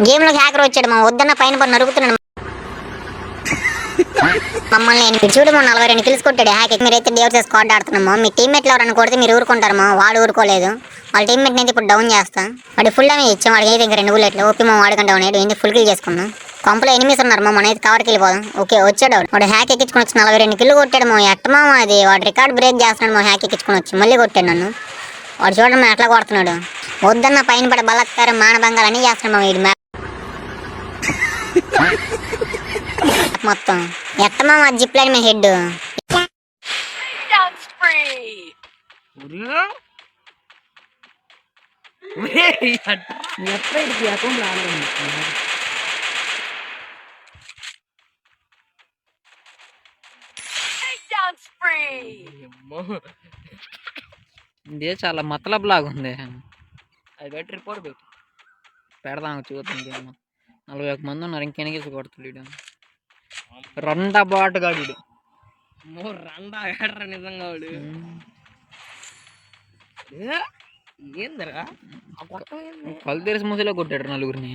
Game లో hacker వచ్చాడు మా వద్దన్న పైన పడి నరుకుతున్నాడు మమ్మల్ని. చూడు మా 42 కిల్స్ కొట్టాడు హ్యాకర్. మీరైతే డేవ్ స్క్వాడ్ ఆడుతున్నామో మీ టీమ్మేట్లు ఎవరైనా కొడితే మీరు ఊరుకుంటారమ్మా. వాడు ఊరుకోలేదు. వాళ్ళ టీమ్మేట్ అయితే ఇప్పుడు డౌన్ చేస్తా. వాడి ఫుల్ డామేజ్ ఇచ్చాం. వాడికి అయితే ఇంకా 2 బుల్లెట్లు. ఓపి మా వాడుకుంటా ఉన్నాడు. ఏంటి ఫుల్ కిల్ చేసుకున్నాం. కొంపలో ఎనిమిస్ ఉన్నారు మా. మన అయితే కవర్కి వెళ్ళిపోదాం. ఓకే వచ్చాడు వాడు హ్యాక్ ఎక్కించుకొని వచ్చి 42 కిల్లు కొట్టాడు మా. ఎట్టమా అది వాడు రికార్డ్ బ్రేక్ చేస్తున్నాడు మా. హ్యాక్ ఎక్కించుకొని వచ్చి మళ్ళీ కొట్టాడు నన్ను. వాడు చూడండి మా ఎట్లా కొడుతున్నాడు. వద్దన్న పైన పడి బలత్కారం మానభంగాలు అన్నీ చేస్తున్నాడు మా. వీడి మొత్తం ఎట్టమా మా జిప్ లైన్ మీ హెడ్. ఇదే చాలా మతలబ్ లాగా ఉంది. అది బట్టి రిపోర్ట్ పెట్టి పెడదాం చూద్దాం. 41 మంది ఉన్నారు. ఇంకెనకేసి కొడుతుడు. రెండా బాటుగాడు రెండా నిజంగా వాడు ఏందరా కళ్ళు తెరిసి మూసేలా కొట్టాడు నలుగురిని.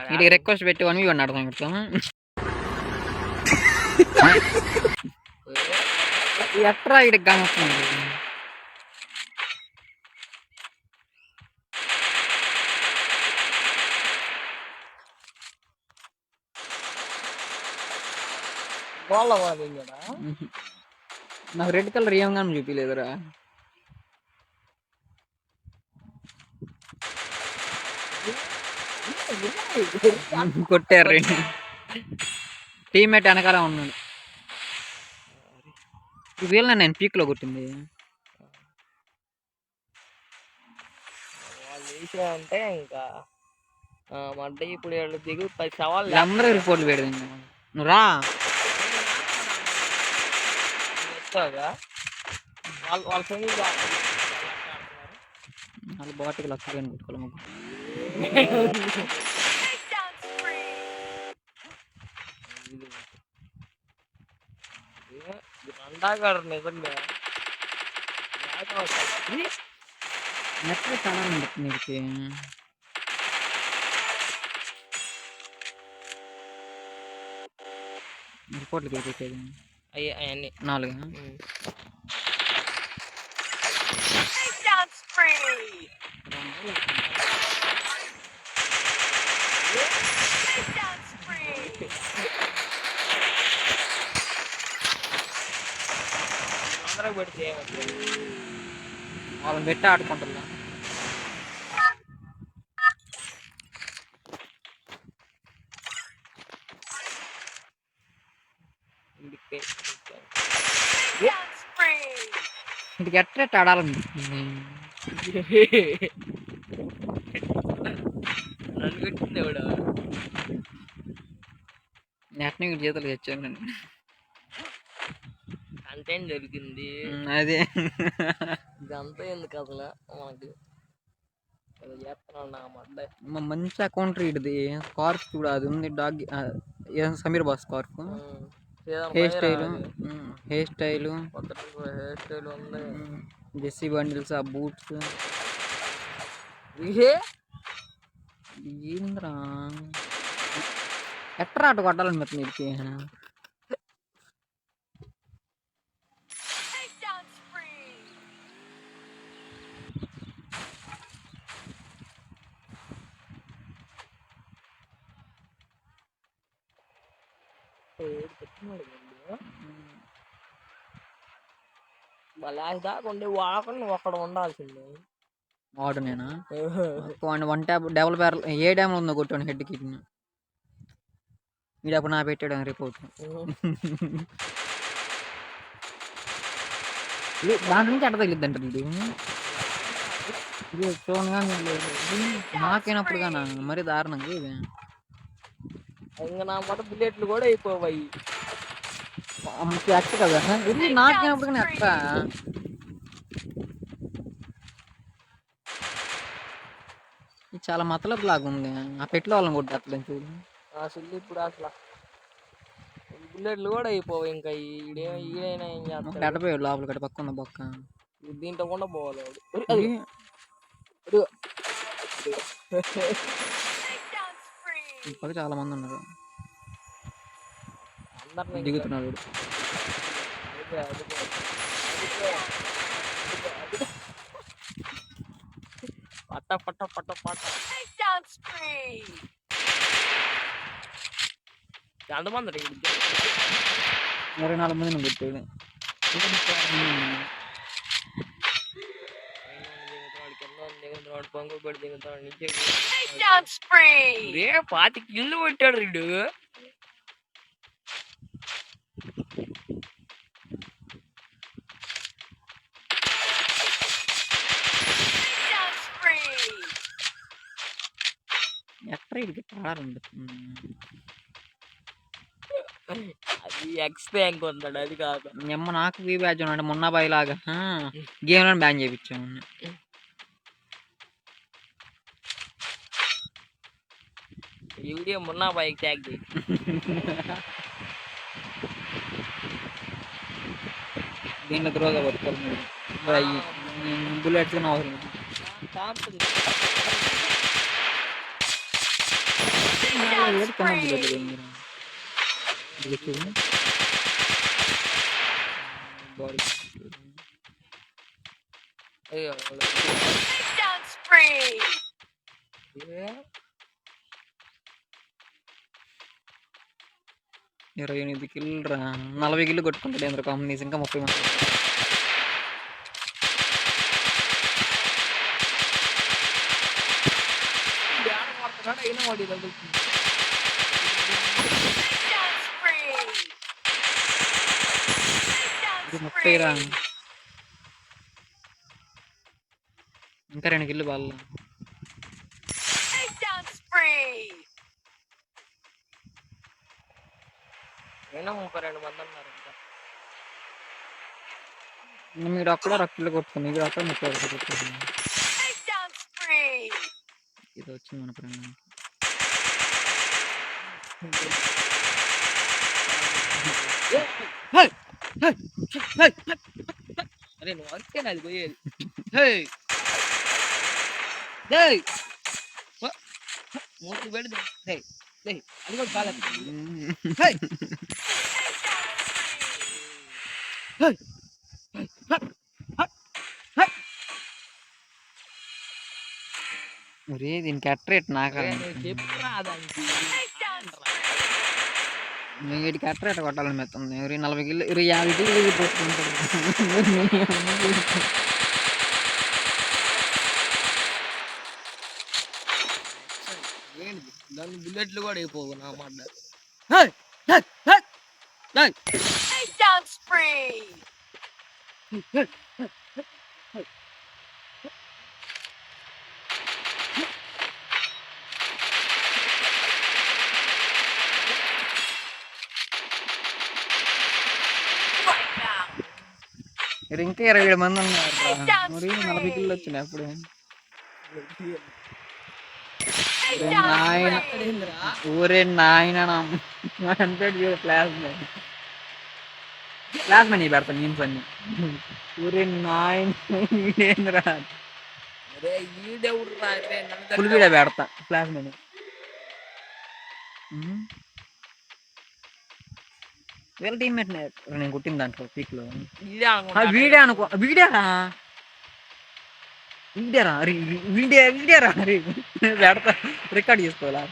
వీడికి రిక్వెస్ట్ పెట్టి 1v1 అర్థం పెడతాం. ఎట్రా వీడికి కానొస్తుంది. నాకు రెడ్ కలర్ ఏం కానీ చూపించలేదురా. కొట్టారు. టీమ్మేట్ వెనకాల ఉన్నాడు. వీళ్ళ నేను పీక్ లో కొట్టింది. వాళ్ళు అంటే ఇంకా మడ్డ ఇప్పుడు దిగు 10 సవాళ్ళు అందరూ రిపోర్ట్లు పెడదాం. నువ్వు రా వాళ్ళ ఫ్రెండ్ వాళ్ళ బాటికి లక్ష కొట్టుకోవాలి. రండాగారు నిజంగా నెట్లో చాలా నీకు రిపోర్ట్లు పెట్టేది అవన్నీ 4. అందరూ పెడితే వాళ్ళని పెట్టి ఆడుకుంటున్నా. ఇంటికి ఎట్లా ఆడాలని నన్ను పెట్టింది ఎవడా నెట్ని చేతులు తెచ్చాను. కంటెంట్ దొరికింది. అదే ఇదంతా ఎందుకు అసలు మనకి చేస్తున్నాడు. మంచి అకౌంట్ ఇది. స్కార్ఫ్ కూడా అది ఉంది. Dog Sameer boss scarf. Hair style hair style ఉంది. జెస్సీ బండిల్స్ ఆ బూట్స్ ఏంద్రా ఎట్రా ఆట కొట్టాలని మొత్తం నీకు. లాస్ట్ దాకా ఉండి వాడకుండా నువ్వు అక్కడ ఉండాల్సిందే. వాడు నేనా వన్ ట్యాప్ డబుల్ బ్యారల్ ఏ డ్యామ్ ఉందో కొట్టాను హెడ్ కి. వీడు అప్పుడు నా పెట్టాడు రిపోర్ట్. దాని నుంచి అట్ట తగిలిద్దంట వీడు చూడగా నాకైనప్పుడు కానీ మరీ దారుణంగా ఇది. ఇంకా నా మాట బుల్లెట్లు కూడా అయిపోవాయి. అచ్చ కదా ఇది నాకైనప్పుడు కానీ అక్క చాలా మతలబ్ లాగా ఉంది. ఆ పెట్లో వాళ్ళని కొట్టేస్తాను చూడు. అసలు ఇప్పుడు అసలు బుల్లెట్లు కూడా అయిపోవు. ఇంకా ఈడైనా ఏం చేస్తాడు. గడపోయాడు లోపల గడ పక్క ఉన్న బొక్క దీంట్లో కూడా పోవాలి. ఈ పక్క చాలా మంది ఉన్నారు. అందరిని దిగుతున్నాడు వీడు. పట్ట పట్ట పట్ట పట్ట ఎంతమంది రా వీడికి? 24 మందిని కొట్టాడు. ఇంకా 36 మంది ఉన్నారు. దిగుతున్నాడు పొంగు పెట్టి దిగుతాడు నుంచి రే 5 కిల్లు కొట్టాడు వీడు. ఎక్కడ వీడికి ఆడాలనిపిస్తుంది. అది ఎక్స్ బ్యాంక్ ఉన్నాడు అది కాదు. ఎమ్మ నాకు వీ బ్యాచ్ ఉన్నాడు మొన్న బాయ్ లాగా గేమ్ లో బ్యాన్ చేయించాము. ఈ వీడియో మొన్న బైక్ ట్యాగ్ చేయి. దీంట్లో ద్రోగా పట్టుకోవాలి బుల్లెట్స్ అవసరం. అయ్యో 28 కిల్లు రా 40 కిల్లు కొట్టుకుంటాడు ఏంద్ర కంపెనీస్ ఇంకా 30 మంది. అయినా వాడి తగ్గుతుంది. ఇది 30 రా ఇంకా 2 కిల్లు బాగా. అయినా 32 మంది ఉన్నారు ఇంకా. మీరు అక్కడ 2 కిల్లు కొట్టుకుని ఇక్కడ అక్కడ 30 కొట్టుకుంటున్నాను. ఇది వచ్చింది మన ఫ్రెండ్. అరే నువ్వు వస్తే అది పోయేది. మూతి పెడితే అది కూడా కాలేదు. ఒరే దీనికి అట్రేట్ నాకు చెప్పరా దానికి వీడికి అట్రేట్ కొట్టాలని మెత్తుంది. 40 కిల్లు 50 కిల్లు పోతుంటాడు. ఏంటి దాని బుల్లెట్లు కూడా అయిపోవు నా మాట. ఇంకా 27 మంది ఉన్నారు. 40 కిల్లు వచ్చినాయి అప్పుడే. ఊరే నాయన క్లాస్ మనీ పెడతాను మీన్స్ అన్ని. ఊరే నాయన ఫుల్ వీడియో పెడతా క్లాస్ మనీ. వీళ్ళ టీమ్మేట్ నేను కొట్టిన దాంట్లో పీక్ లో వీడియో అనుకో. వీడియోరా వీడియోరా పెడతా రికార్డ్ చేసుకోవాలా.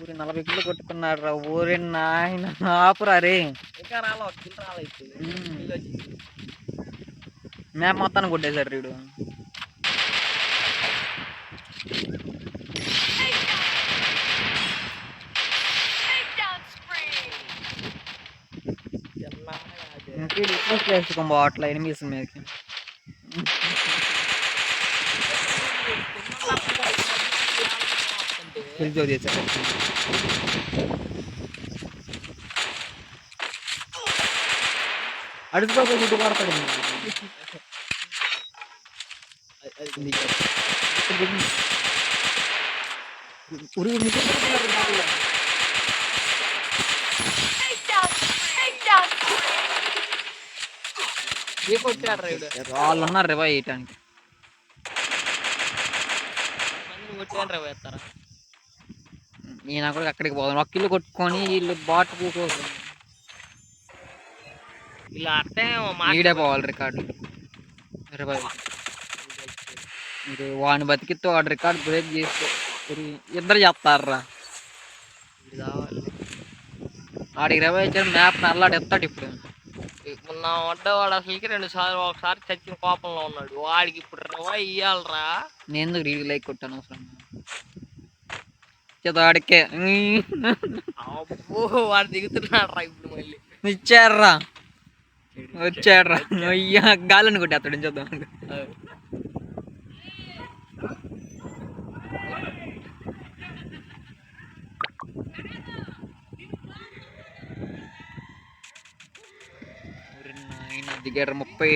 ఊరి 40 కిలో కొట్టుకున్నాడు రా. ఊరి నాయన ఆపురా రే. ఇంకా రాలో కిల్ రాలేదు. మ్యాప్ మొత్తాన్ని కొట్టేశారు వీడు. రిక్వెస్ట్ చేసుకోబో అట్లా ఎనిమిస్ మీదకి అడుగుతో పడతాడు. ఏ కొట్టాడు రైడు వాళ్ళు ఉన్నారు రివైవ్ చేయటానికి. మందిని కొట్టాను రా వేస్తారా నేను కూడా అక్కడికి పోదాం, ఒక కిల్లు కొట్టుకొని వీళ్ళు బాట్ కూకోసం ఇలా అర్థం ఈడే పోవాలి రికార్డు. రివైవ్ మీరు వాడిని బతికితో వాడు రికార్డు బ్రేక్ చేస్తే ఇద్దరు చేస్తారా. వాడికి రివైవ్ ఇచ్చారు, మ్యాప్ నల్లాడు ఎత్తాడు ఇప్పుడు. నా వడ్డవాడు అసలుకి 2 సార్లు, ఒకసారి చచ్చిన కోపంలో ఉన్నాడు. వాడికి ఇప్పుడు రవ్వ ఇయ్యాలరా. నేను ఎందుకు రీడ్ లైక్ కొట్టాను అవసరం వాడికే అబ్బో వాడు దిగుతున్నాడు రా ఇప్పుడు మళ్ళీ. ఇచ్చాడ్రా వచ్చాడ్రా. అయ్యా గాలని కొట్టి అతడు చూద్దాం. దిగారు 30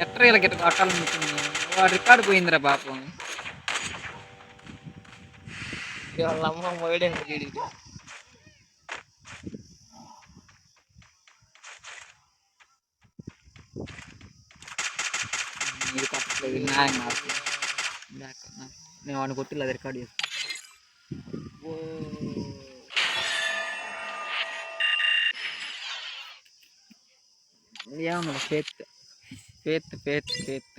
ఎట్రా ఇలా గిట్ట కొట్టాలనుకుంటున్నా. వాడు రికార్డు పోయిందిరా పాపం. వాళ్ళ అమ్మ పోయడానికి చెడి ఇది కొట్టలేదు, న్యాయం కాదు. నేను వాడిని కొట్టిಲ್ಲ అది రికార్డు చేస్తాను. ఏమన్నా ఫేత్ ఫేత్ ఫేత్ ఫేత్